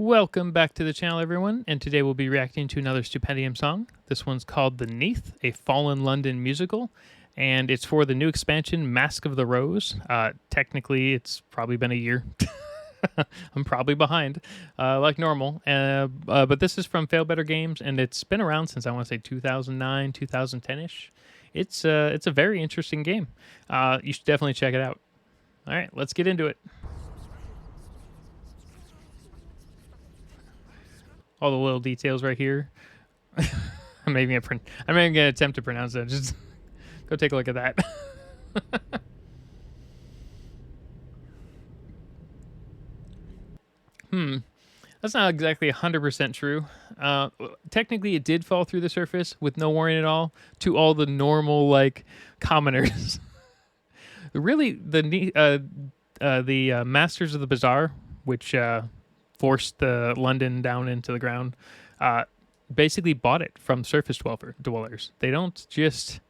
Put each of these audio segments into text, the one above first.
Welcome back to the channel, everyone, and today we'll be reacting to another Stupendium song. This one's called The Neath, a Fallen London musical, and it's for the new expansion, Mask of the Rose. Technically, it's probably been a year. I'm probably behind, like normal, but this is from Fail Better Games, and it's been around since, I want to say, 2009, 2010-ish. It's a very interesting game. You should definitely check it out. All right, let's get into it. All the little details right here. I'm even gonna attempt to pronounce it. Just go take a look at that. That's not exactly 100% true. Technically, it did fall through the surface with no warning at all to all the normal, like, commoners. Really, the masters of the bazaar, which forced the London down into the ground, basically bought it from surface dwellers. They don't just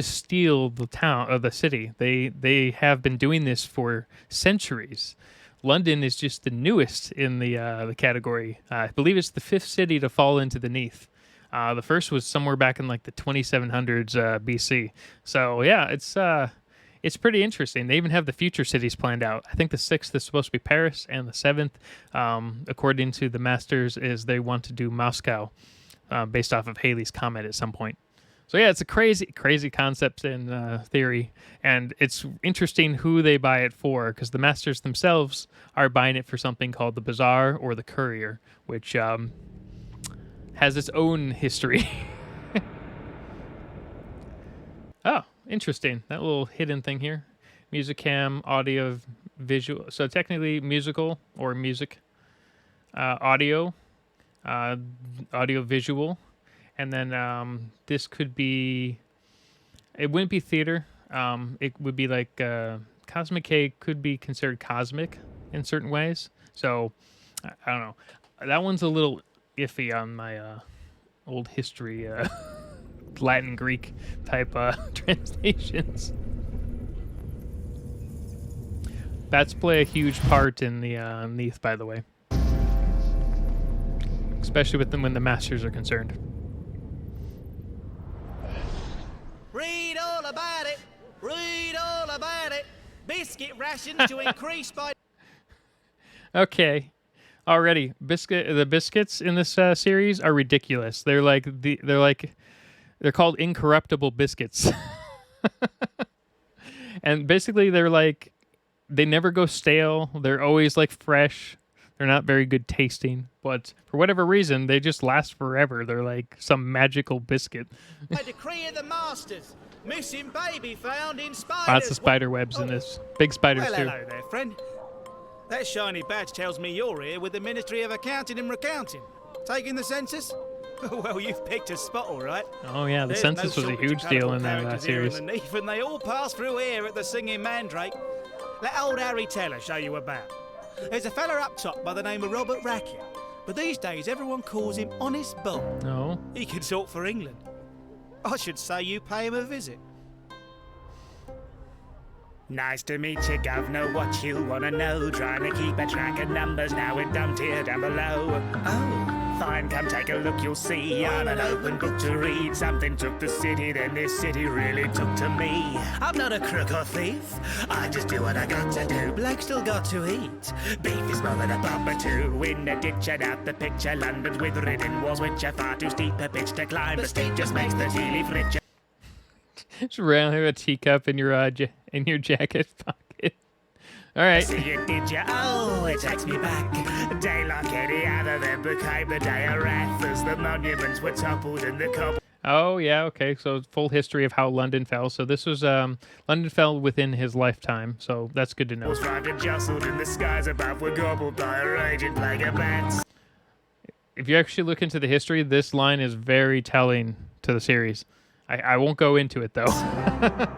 steal the town or the city. They have been doing this for centuries. London is just the newest in the category. I believe it's the 5th city to fall into the Neath. The first was somewhere back in like the 2700s BC. So yeah, it's pretty interesting. They even have the future cities planned out. I think the 6th is supposed to be Paris, and the 7th, according to the masters, is they want to do Moscow, based off of Halley's Comet at some point. So yeah, it's a crazy concept and theory, and it's interesting who they buy it for, because the masters themselves are buying it for something called the Bazaar or the Courier, which has its own history. Oh, interesting. That little hidden thing here. Musicam, audio, visual. So technically musical or music, audio, audio visual. And then this could be, it wouldn't be theater. It would be like Cosmic K could be considered cosmic in certain ways. So I don't know. That one's a little iffy on my old history Latin Greek type translations. Bats play a huge part in the Neath, by the way, especially with them when the masters are concerned. Read all about it. Read all about it. Biscuit rations to increase by. Okay. Already, the biscuits in this series are ridiculous. They're called incorruptible biscuits. And basically they never go stale. They're always like fresh. They're not very good tasting, but for whatever reason, they just last forever. They're like some magical biscuit. By decree of the masters, missing baby found in spiders. Lots of spider webs in this. Big spiders too. Hello there, friend. That shiny badge tells me you're here with the Ministry of Accounting and Recounting. Taking the census? Well, you've picked a spot, all right. Oh yeah, the census was a huge deal in that series. And they all pass through here at the Singing Mandrake. Let old Harry Teller show you about. There's a fella up top by the name of Robert Rackett, but these days everyone calls him Honest Bob. No. He can sort for England. I should say you pay him a visit. Nice to meet you, Governor. What you wanna know? Trying to keep a track of numbers now we're dumped here down below. Oh, fine, come take a look, you'll see. I'm an open book to read. Something took the city, then this city really took to me. I'm not a crook or thief. I just do what I got to do. Bloke still got to eat. Beef is more than a bump or two. In the ditch and out the picture. London's with ridden walls, which are far too steep a pitch to climb. The steep just makes the tea leaf richer. Just around here, a teacup in your jacket pocket. All right. See you, did you? Oh, it takes me back. A day like any other, then became the day of wrath as the monuments were toppled and the cobble. Oh yeah, okay. So full history of how London fell. So this was London fell within his lifetime. So that's good to know. Jostled and the skies above were gobbled by a raging plague of bats. If you actually look into the history, this line is very telling to the series. I won't go into it, though.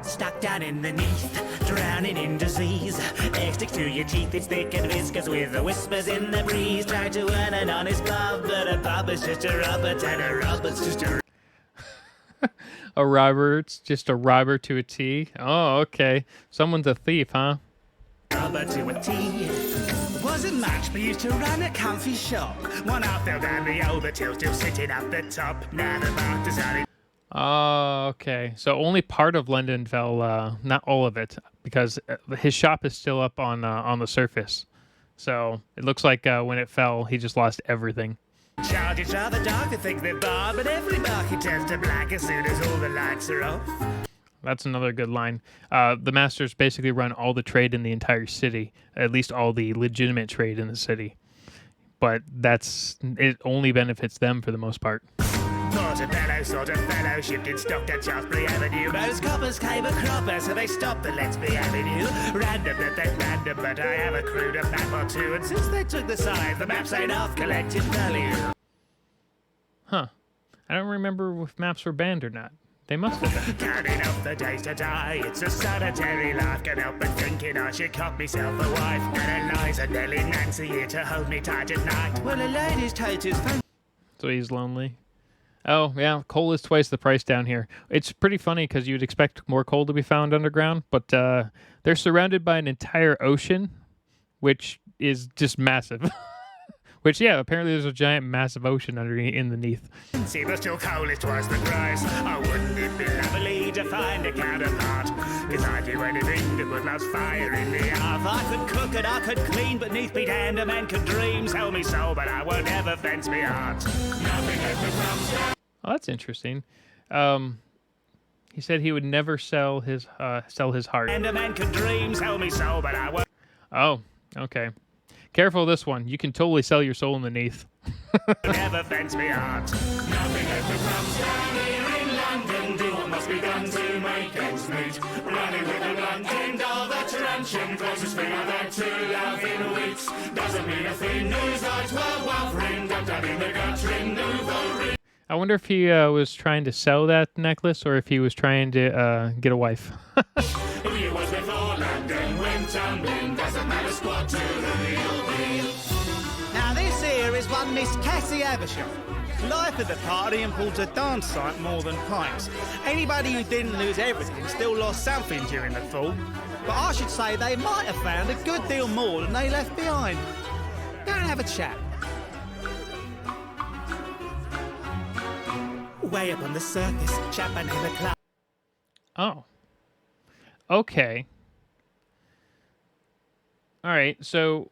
Stuck down in the Neath, drowning in disease. Egg sticks to your teeth, it's thick and viscous with the whispers in the breeze. Try to earn an honest bob, but a bob is just a robber, and a robber's just a... A Robert's just a robber to a T. Oh, okay. Someone's a thief, huh? Robber to a T. What wasn't much, but used to run a comfy shop. One half fell down the old, the till still sitting up the top. Now the mark decided. Oh, okay. So only part of London fell, not all of it, because his shop is still up on the surface. So it looks like when it fell, he just lost everything. Charge it's rather dark to think they're barred, but every market turns to black as soon as all the lights are off. That's another good line. The masters basically run all the trade in the entire city, at least all the legitimate trade in the city. But it only benefits them for the most part. Portobello sort of fellowship in stock at Shaftesbury Avenue. Most coppers came a cropper, so they stopped the Let's Be Avenue. Random that they random, but I have accrued a map or two. And since they took the signs, the maps ain't off collected value. Huh. I don't remember if maps were banned or not. They must have been. Counting up the days to die, it's a solitary life. Can't help but thinking I should cop myself a wife. And Eliza, Nelly, Nancy here to hold me tight at night. Well, a lady's totes. So he's lonely. Oh, yeah, coal is twice the price down here. It's pretty funny because you'd expect more coal to be found underground, but they're surrounded by an entire ocean, which is just massive. Which, yeah, apparently there's a giant, massive ocean in the Neath. See, but still coal is twice the price. Oh, wouldn't it be lovely to find a counterpart? Cause I'd do anything to put love's fire in the hearth. I could cook and I could clean, but neath be damned, a man could dream. Sell me soul, but I won't ever fence me heart. Nothing ever comes down. Oh, that's interesting. He said he would never sell his heart. And a man could dream, sell me soul, but I won't. Oh, okay. Careful of this one. You can totally sell your soul in the Neath. Never fence me heart. Nothing ever comes down here in London. Do what must be done to make ends meet. Running with a blunt end of a truncheon. Closest thing I've had to love in weeks. Doesn't mean a thing. News lights were waffling. Dumped out in the gutter in Nouveau. I wonder if he was trying to sell that necklace or if he was trying to get a wife. If you was before London went tumbling, doesn't matter squat to who you'll be. Now this here is one Miss Cassie Aversham. Life of the party and pulled a dance site more than pints. Anybody who didn't lose everything still lost something during the fall. But I should say they might have found a good deal more than they left behind. Go and have a chat. Way up on the circus, chap and in the club. Oh. Okay. All right. So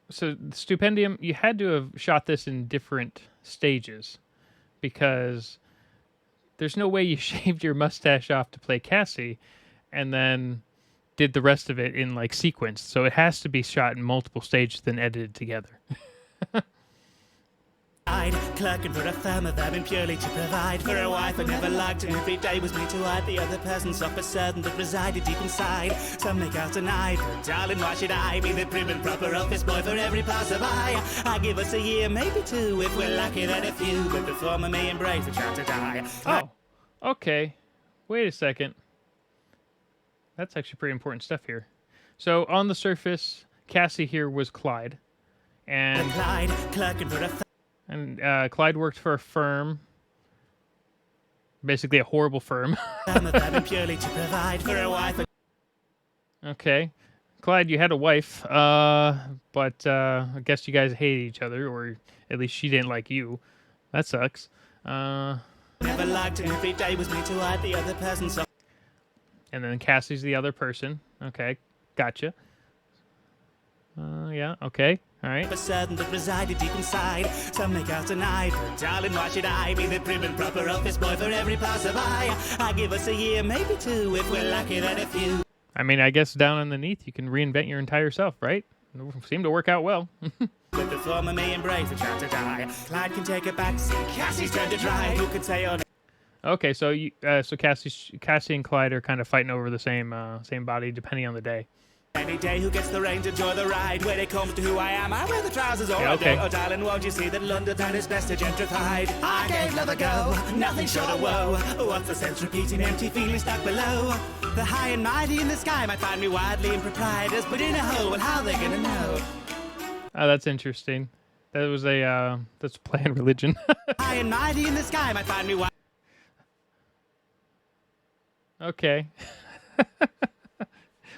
the Stupendium, you had to have shot this in different stages because there's no way you shaved your mustache off to play Cassie and then did the rest of it in like sequence. So it has to be shot in multiple stages then edited together. Clerking for a firm of vermin purely to provide for a wife I never liked, and every day was me to hide the other person's off a certain that resided deep inside. Some make out denied, but darling, why should I be the prim and proper office boy for every passerby? I give us a year, maybe two, if we're lucky, then a few, but the former may embrace the chance to die. Oh, okay. Wait a second. That's actually pretty important stuff here. So on the surface, Cassie here was Clyde, and Clyde, clerking for a And Clyde worked for a firm, basically a horrible firm. purely to provide for a wife. Okay. Clyde, you had a wife, but I guess you guys hated each other, or at least she didn't like you. That sucks. Never liked, and every day was me to hide the other person. So and then Cassie's the other person. Okay, gotcha. Yeah, okay. All right. For certain that resided deep inside. Some make out denied, but darling, why should I be the prim and proper office boy for every passerby? I give us a year, maybe two, if we're lucky, then a few. I mean, I guess down underneath you can reinvent your entire self, right? It seemed to work out well. But the former may embrace the chance to die. Clyde can take a backseat, Cassie's turn to drive. Who can say on? Okay, so Cassie and Clyde are kind of fighting over the same body, depending on the day. Any day who gets the reins, enjoy the ride. When it comes to who I am, I wear the trousers or Yeah, okay. I don't. Oh, darling, won't you see that London town is best to gentrified? I gave love a go, nothing short of woe. What's the sense repeating empty feelings stuck below? The high and mighty in the sky might find me widely improprietous, but in a hole, well, how they gonna know? Oh, that's interesting. That was that's planned religion. High and mighty in the sky might find me widely. Okay.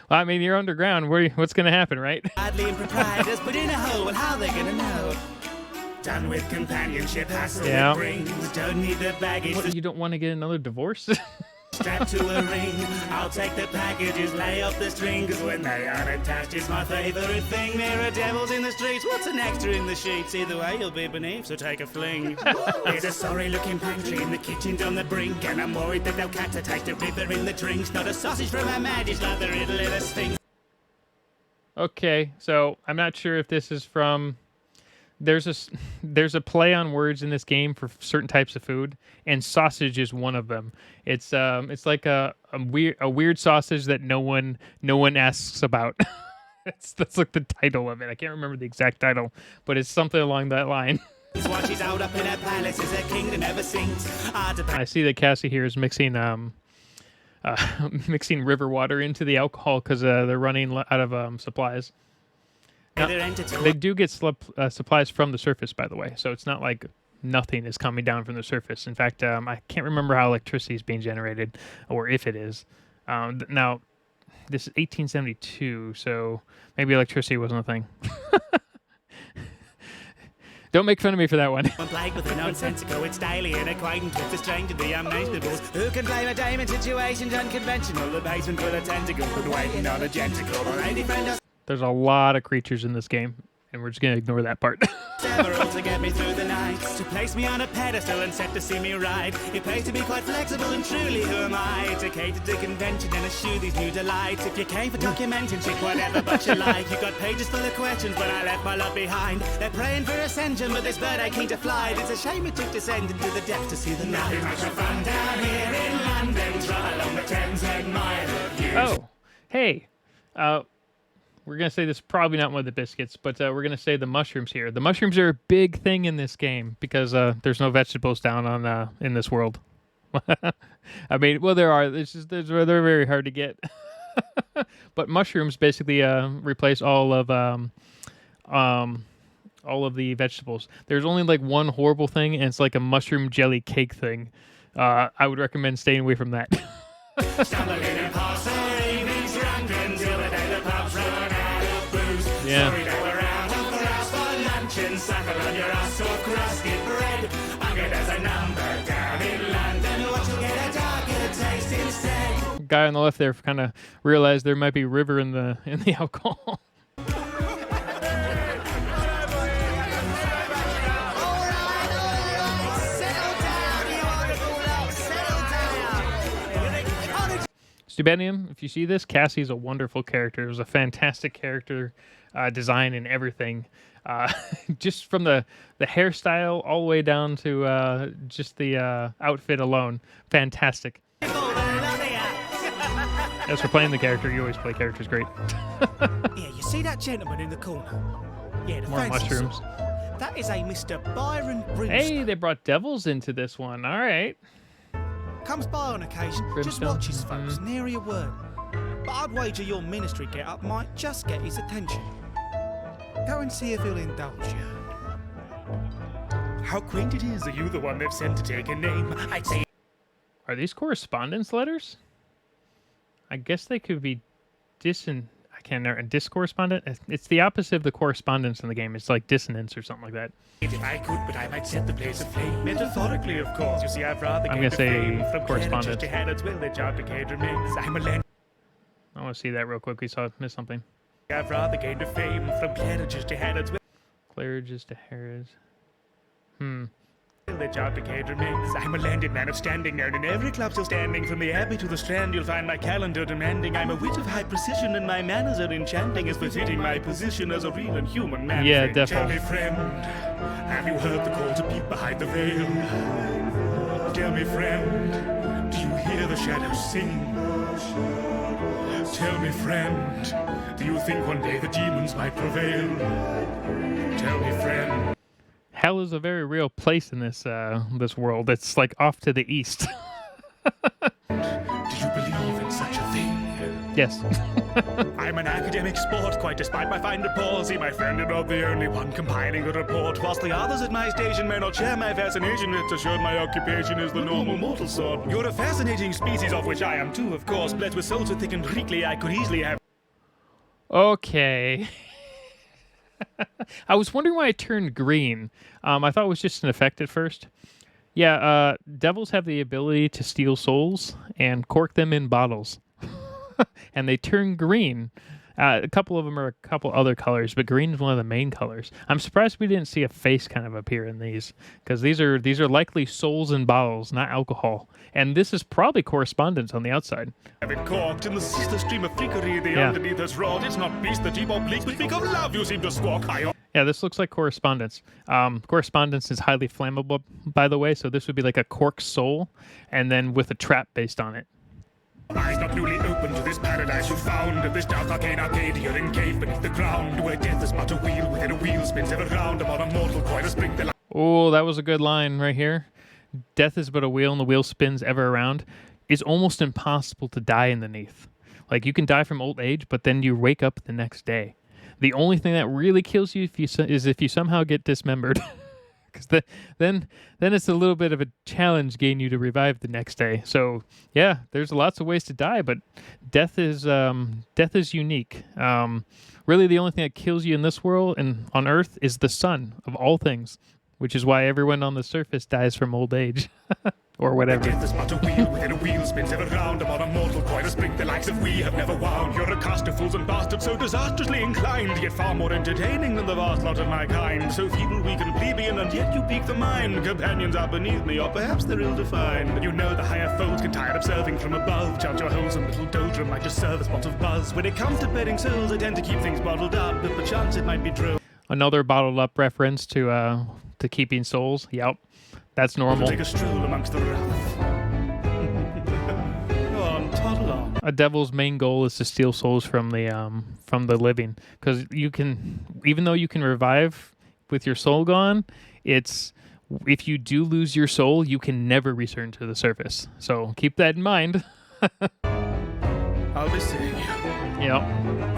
Well, I mean, you're underground. What's going to happen, right? Badly improprietors put in a hole, well, how they gonna know? Done with companionship, hassle Yeah. it brings. Don't need the baggage. What, you don't want to get another divorce? Strapped to a ring, I'll take the packages, lay off the string, 'cause when they aren't attached, it's my favourite thing. There are devils in the streets, what's an extra in the sheets? Either way, you'll be beneath, so take a fling. There's a sorry-looking pantry in the kitchen's on the brink, and I'm worried that they'll cut to taste the river in the drinks. Not a sausage from her majesty, like the riddle of the sphinx. Okay, so I'm not sure if this is from... There's a play on words in this game for certain types of food, and sausage is one of them. It's like a weird sausage that no one asks about. That's like the title of it. I can't remember the exact title, but it's something along that line. While she's out up in her palace, is a king that never sinks. I see that Cassie here is mixing mixing river water into the alcohol because they're running out of supplies. Now, they do get supplies from the surface, by the way, so it's not like nothing is coming down from the surface. In fact, I can't remember how electricity is being generated, or if it is. Now, this is 1872, so maybe electricity wasn't a thing. Don't make fun of me for that one. I'm plagued with the nonsensical, it's daily and acquaintance with the stranger, the unmentionables. Who can blame a dame in situations unconventional? The basement with a tentacle, but waiting on a genticle. A lady friend There's a lot of creatures in this game, and we're just going to ignore that part. several to get me through the night, to place me on a pedestal and set to see me ride. It pays to be quite flexible, and truly who am I to cater to convention and eschew these new delights? If you came for documenting shit, whatever but you like. You got pages full of questions, but I left my lot behind. They're praying for ascension, but this bird ain't keen to fly. It's a shame it took descend into the depths to see the night. Nothing much of fun down here in London, travel along the Thames and mile of views. Oh, hey, we're going to say this is probably not one of the biscuits, but we're going to say the mushrooms here. The mushrooms are a big thing in this game because there's no vegetables down on in this world. I mean, well, there are. They're very hard to get. But mushrooms basically replace all of the vegetables. There's only like one horrible thing, and it's like a mushroom jelly cake thing. I would recommend staying away from that. Stumbling and passing, evenings drunk until the day the pubs run out of booze. Yeah. Sorry that we're out of the house for lunch and suckle on your ass or crusted bread. Hunger does a number down in London, what you'll get a darker taste instead. Guy on the left there kind of realized there might be river in the alcohol. Stupendium, if you see this, Cassie's a wonderful character. It was a fantastic character design and everything. Just from the hairstyle all the way down to just the outfit alone. Fantastic. As for playing the character, you always play characters great. Yeah, you see that gentleman in the corner? Yeah, the More fancy mushrooms. sort. That is a Mr. Byron Brimstone. Hey, they brought devils into this one. All right. Comes by on occasion, just Brimstone. watches folks, nary a word. But I'd wager your ministry get-up might just get his attention. Go and see if he'll indulge you. How quaint it is, are you the one they've sent to take a name? I'd say... Are these correspondence letters? I guess they could be discorrespondent. It's the opposite of the correspondence in the game. It's like dissonance or something like that. If I could, but I might set the place aflame. Metaphorically, of course. You see, I've rather I'm gained gonna say fame from correspondence. to Harrods, will the job decade remains. I'm a land. I want to see that real quick. We saw missed something. I've rather gained a fame from Claridge's to Harrods. Claridge's to Harrods. The job decade remains. I'm a landed man of standing, known in every club still standing. From the Abbey to the Strand, you'll find my calendar demanding. I'm a wit of high precision, and my manners are enchanting, as befitting my position as a real and human man. Yeah, Friend, definitely. Tell me, friend, have you heard the call to peep behind the veil? Tell me, friend, do you hear the shadows sing? Tell me, friend, do you think one day the demons might prevail? Tell me, friend. Hell is a very real place in this this world. It's like off to the east. Do you believe in such a thing? Yes. I'm an academic sport, quite despite my fine rapport. See, my friend, you're not the only one compiling a report. Whilst the others at my station may not share my fascination, it's assured my occupation is the normal mortal sort. You're a fascinating species, of which I am too, of course. Blessed with soul so thick and wrinkly, I could easily have... Okay. I was wondering why it turned green. I thought it was just an effect at first. Yeah, devils have the ability to steal souls and cork them in bottles, and they turn green. A couple of them are a couple other colors, but green is one of the main colors. I'm surprised we didn't see a face kind of appear in these, because these are likely souls in bottles, not alcohol. And this is probably correspondence on the outside. Have it corked in the ceaseless stream of freakery. The Yeah. underneath has wrought. It's not beast, the deep obliques. We speak of love, you seem to squawk. Yeah, this looks like correspondence. Correspondence is highly flammable, by the way, so this would be like a cork soul, and then with a trap based on it. Eyes not newly open to this paradise you found. This dark arcane arcade here in cave beneath the ground, where death is but a wheel within a wheel spins ever round upon a mortal coil to spring the light. Oh, that was a good line right here. Death is but a wheel, and the wheel spins ever around. It's almost impossible to die in the Neath. Like, you can die from old age, but then you wake up the next day. The only thing that really kills you is if you somehow get dismembered. Because then it's a little bit of a challenge getting you to revive the next day. So yeah, there's lots of ways to die, but death is unique. Really, the only thing that kills you in this world and on Earth is the sun of all things, which is why everyone on the surface dies from old age or whatever. Death is but a wheel within a wheel spins ever round upon a mortal coil to spring the likes of we have never wound. You're a cast of fools and bastards so disastrously inclined, yet far more entertaining than the vast lot of my kind. So feeble, weak, and plebeian, and yet you pique the mind. Companions are beneath me, or perhaps they're ill-defined. You know the higher folds get tired of serving from above. Chant your wholesome little doldrum might just serve a spot of buzz. When it comes to bedding souls, I tend to keep things bottled up, but perchance it might be true. Another bottled up reference to keeping souls. Yep, that's normal. Take a stroll amongst the rough. Go on, toddle on. A devil's main goal is to steal souls from the living, because you can, even though you can revive with your soul gone, it's if you do lose your soul, you can never return to the surface. So keep that in mind. I'll be seeing you. Yep.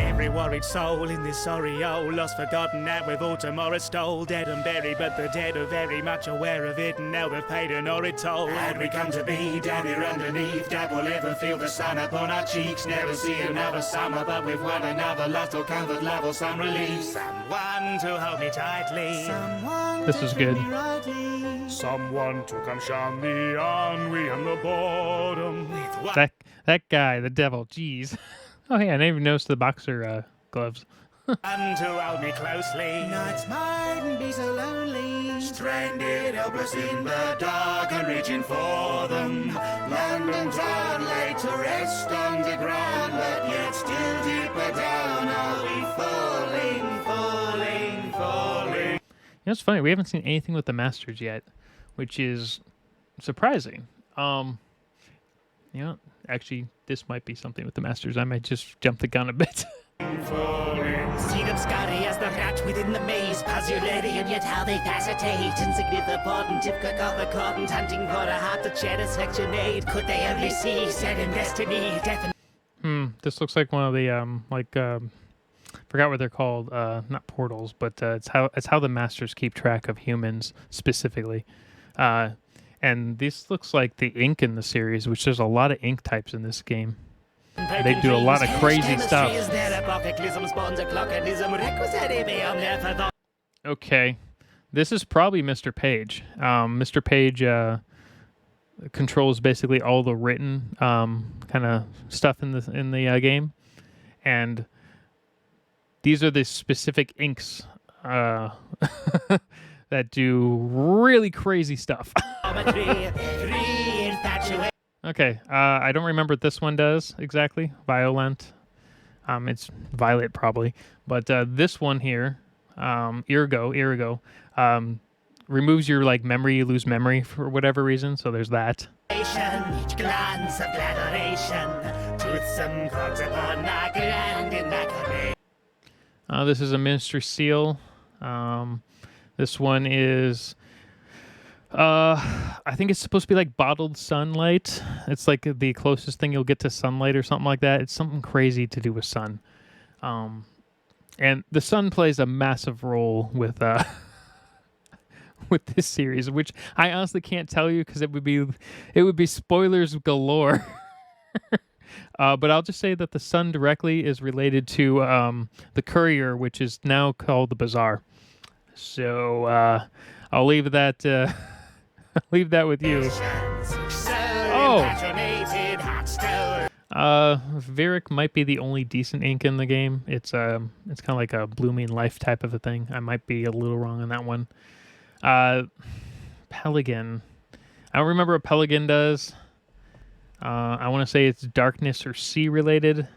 Every worried soul in this sorry old lost forgotten that with all tomorrow stole, dead and buried, but the dead are very much aware of it, and now they've paid an horrid toll. How'd we come to be down here underneath? That we'll ever feel the sun upon our cheeks, never see another summer, but with one another lost or comfort, love or some relief. Someone to hold me tightly. Someone This is good. Someone to come shun the ennui and the boredom. With what? That guy, the devil. Jeez. Oh yeah, I didn't even notice the boxer gloves. One to hold me closely. Nights mightn't be so lonely. Stranded, helpless in the dark and reaching for them. London town laid to rest on the ground, but yet still deeper down are we falling. You know, it's funny. We haven't seen anything with the Masters yet, which is surprising. You know, actually, this might be something with the Masters. I might just jump the gun a bit. See them scurry as the rat within the maze, puzzle-ready, and yet how they hesitate. Insignificant, if concordant, hunting for a heart that shed a sectionate. Could they only see, set in destiny, death and This looks like one of the forgot what they're called. Not portals, but it's how the Masters keep track of humans specifically. And this looks like the ink in the series, which there's a lot of ink types in this game. They do a lot of crazy stuff. Okay, this is probably Mr. Page. Mr. Page controls basically all the written kind of stuff in the game, and these are the specific inks that do really crazy stuff. Okay, I don't remember what this one does exactly. Violent. It's violet probably. But this one here, Irigo, removes your memory. You lose memory for whatever reason, so there's that. each glance of adoration, toothsome cogs upon our grand in that. This is a Ministry Seal. This one is, I think it's supposed to be like bottled sunlight. It's like the closest thing you'll get to sunlight or something like that. It's something crazy to do with sun. And the sun plays a massive role with with this series, which I honestly can't tell you because it would be spoilers galore. But I'll just say that the sun directly is related to the courier, which is now called the bazaar. So I'll leave that. Leave that with you. Oh. Varric might be the only decent ink in the game. It's kind of like a blooming life type of a thing. I might be a little wrong on that one. Pelican. I don't remember what Pelican does. I want to say it's darkness or sea related.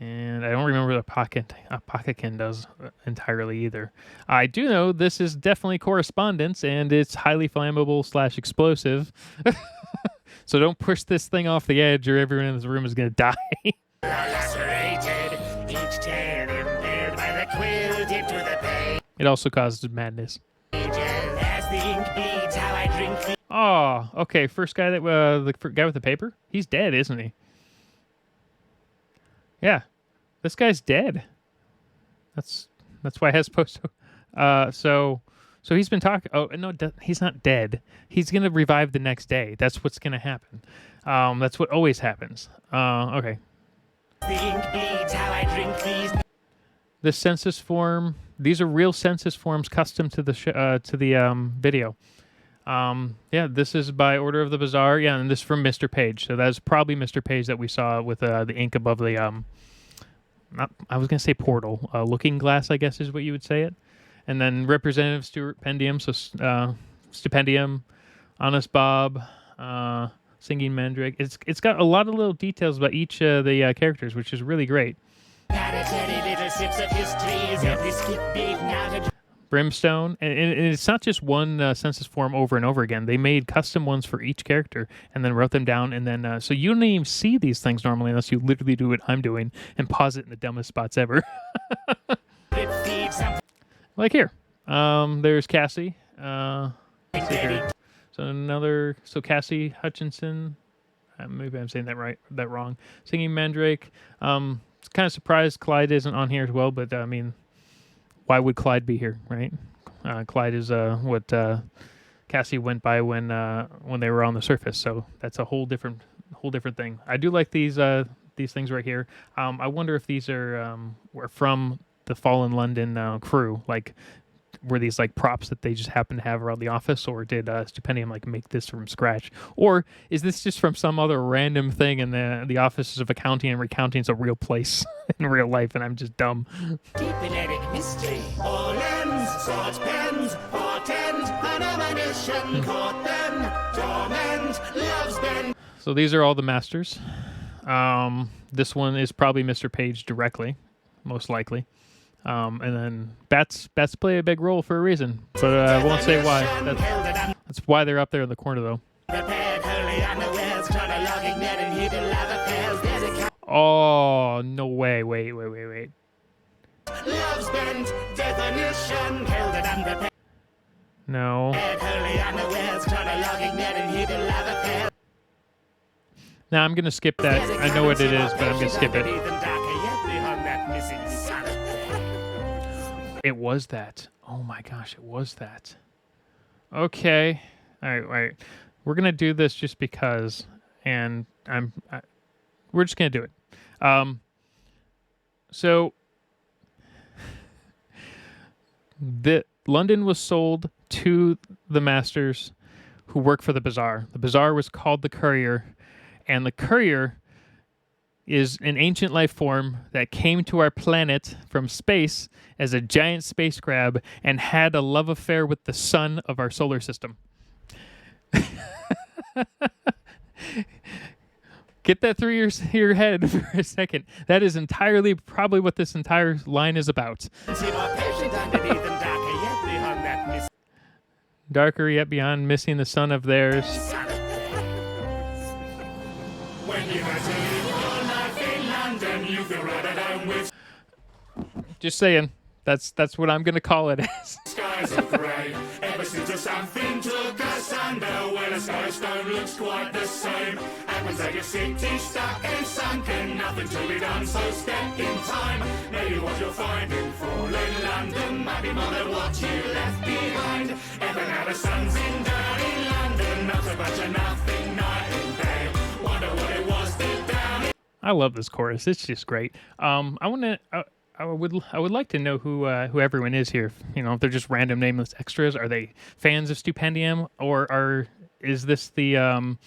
And I don't remember what Apocacan does entirely either. I do know this is definitely correspondence, and it's highly flammable / explosive. So don't push this thing off the edge, or everyone in this room is going to die. It also causes madness. Oh, okay. First guy that the guy with the paper. He's dead, isn't he? Yeah, this guy's dead. That's why it has post. So he's been talking. Oh no, he's not dead. He's gonna revive the next day. That's what's gonna happen. That's what always happens. Okay. The census form. These are real census forms, custom to the video. Yeah, this is by order of the bazaar. Yeah, and this is from Mr. Page. So that's probably Mr. Page that we saw with the ink above the I was gonna say portal, looking glass, I guess is what you would say it. And then Representative Stupendium, so Stupendium, Honest Bob, Singing Mandrake. It's got a lot of little details about each of the characters, which is really great. Brimstone, and it's not just one census form over and over again. They made custom ones for each character and then wrote them down, and then so you don't even see these things normally unless you literally do what I'm doing and pause it in the dumbest spots ever. Like here, there's Cassie. Let's see here. So Cassie Hutchinson. Maybe I'm saying that wrong. Singing Mandrake. Kind of surprised Clyde isn't on here as well, but I mean, why would Clyde be here, right? Clyde is what Cassie went by when they were on the surface, so that's a whole different thing. I do like these things right here. I wonder if these were from the Fallen London crew, like were these like props that they just happen to have around the office, or did Stupendium like make this from scratch, or is this just from some other random thing in the offices of accounting, and recounting is a real place in real life and I'm just dumb. Deep mystery, all ends, swords, pens, portend, anomination, caught them, torment, love's been. So these are all the masters. This one is probably Mr. Page directly, most likely. And then bats play a big role for a reason, but I won't say why. That's why they're up there in the corner, though. Oh, no way. Wait. No. Now I'm going to skip that. I know what it is, but I'm going to skip it. It was that. Oh my gosh, it was that. Okay. All right. We're going to do this just because, and we're just going to do it. So London was sold to the masters who work for the bazaar. The bazaar was called the courier, and the courier is an ancient life form that came to our planet from space as a giant space crab and had a love affair with the sun of our solar system. Get that through your head for a second. That is entirely probably what this entire line is about. Darker yet beyond, missing the sun of theirs. Just saying. That's what I'm gonna call it as. Skies are grey. Ever since something took us under, well, a sky stone looks quite the same. Happens that your city's stuck and sunken, nothing to be done, so step in time. Maybe what you'll find in fallen London might be more than what you left behind. Ever now the sun's in dirty London, not so much of nothing night and day. Wonder what it was that I love this chorus. It's just great. I would like to know who everyone is here. You know, if they're just random nameless extras. Are they fans of Stupendium, or is this the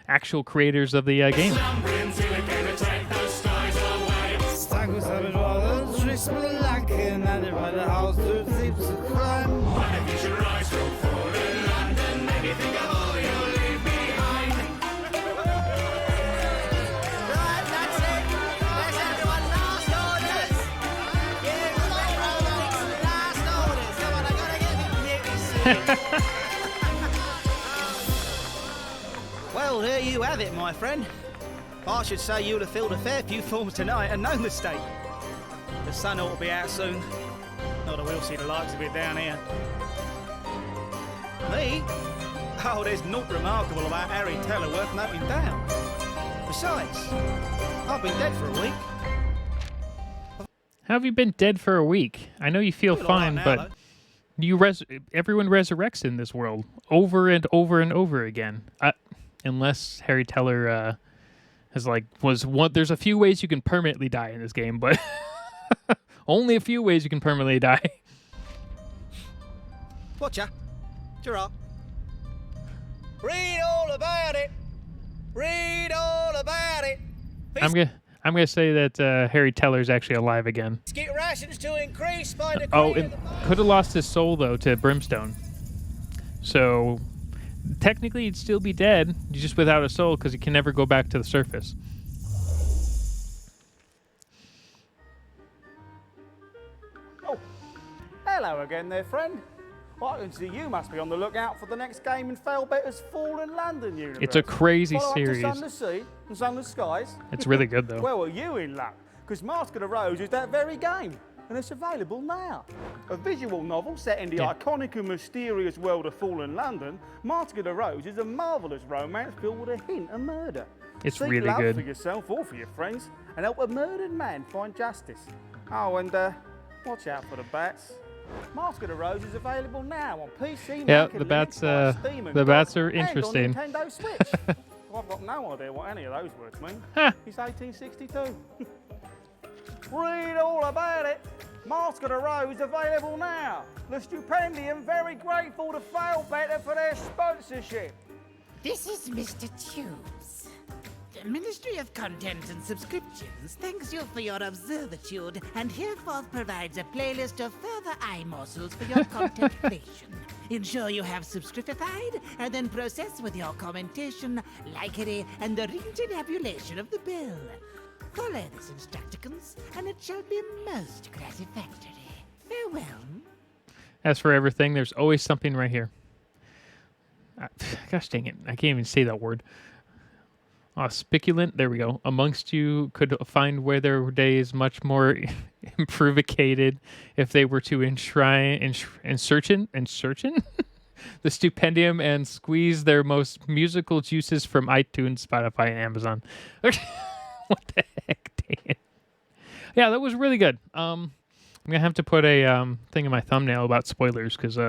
actual creators of the game? Well, there you have it, my friend. I should say you'll have filled a fair few forms tonight, and no mistake. The sun ought to be out soon. Not that we'll see the likes of it down here. Me? Oh, there's naught remarkable about Harry Teller worth noting down. Besides, I've been dead for a week. How have you been dead for a week? I know you feel fine, now, but everyone resurrects in this world over and over and over again. Unless Harry Teller there's a few ways you can permanently die in this game, but only a few ways you can permanently die. Watcha. Ta-ra. Read all about it. Read all about it. I'm gonna say that Harry Teller's actually alive again. Get rations to increase by the and could have lost his soul though to Brimstone. So technically he'd still be dead, just without a soul, because he can never go back to the surface. Oh, hello again there, friend. Well, I can see you must be on the lookout for the next game in Failbetter's Fallen London universe. It's a crazy Follow series. Up to Sunless Sea and Sunless Skies. It's really good though. Well, are you in luck? Because Mask of the Rose is that very game, and it's available now. A visual novel set in the iconic and mysterious world of Fallen London, Mask of the Rose is a marvellous romance filled with a hint of murder. It's Seek really love good. for yourself or for your friends, and help a murdered man find justice. Oh, and watch out for the bats. Mask of the Rose is available now on PC, Yeah, Mac, and the bats, Linux, Steam, and the bats GOG, are and on interesting. Nintendo Switch. Well, I've got no idea what any of those words mean. Huh. It's 1862. Read all about it. Mask of the Rose available now. The Stupendium very grateful to Failbetter for their sponsorship. This is Mr. Tubes. The Ministry of Content and Subscriptions thanks you for your observitude and herefore provides a playlist of further eye morsels for your contemplation. Ensure you have subscriptified and then process with your commentation, likery, and the ring-tabulation of the bell. Follow this instructions, and it shall be most gratifactory. Farewell. As for everything, there's always something right here. Gosh dang it, I can't even say that word. Spiculent, there we go. Amongst you could find where their days much more improvicated if they were to enshrine the Stupendium and squeeze their most musical juices from iTunes, Spotify, and Amazon. What the heck, dang it. Yeah, that was really good. I'm gonna have to put a thing in my thumbnail about spoilers, because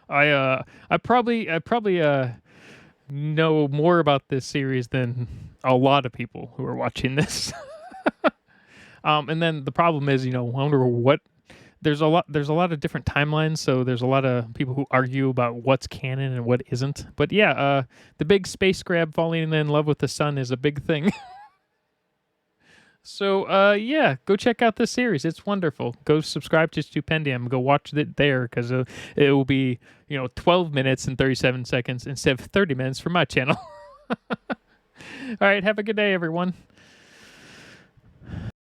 I probably know more about this series than a lot of people who are watching this. And then the problem is, I wonder what. There's a lot of different timelines, so there's a lot of people who argue about what's canon and what isn't. But yeah, the big space grab falling in love with the sun is a big thing. So yeah, go check out this series. It's wonderful. Go subscribe to Stupendium. Go watch it there, because it will be 12 minutes and 37 seconds instead of 30 minutes for my channel. All right, have a good day, everyone.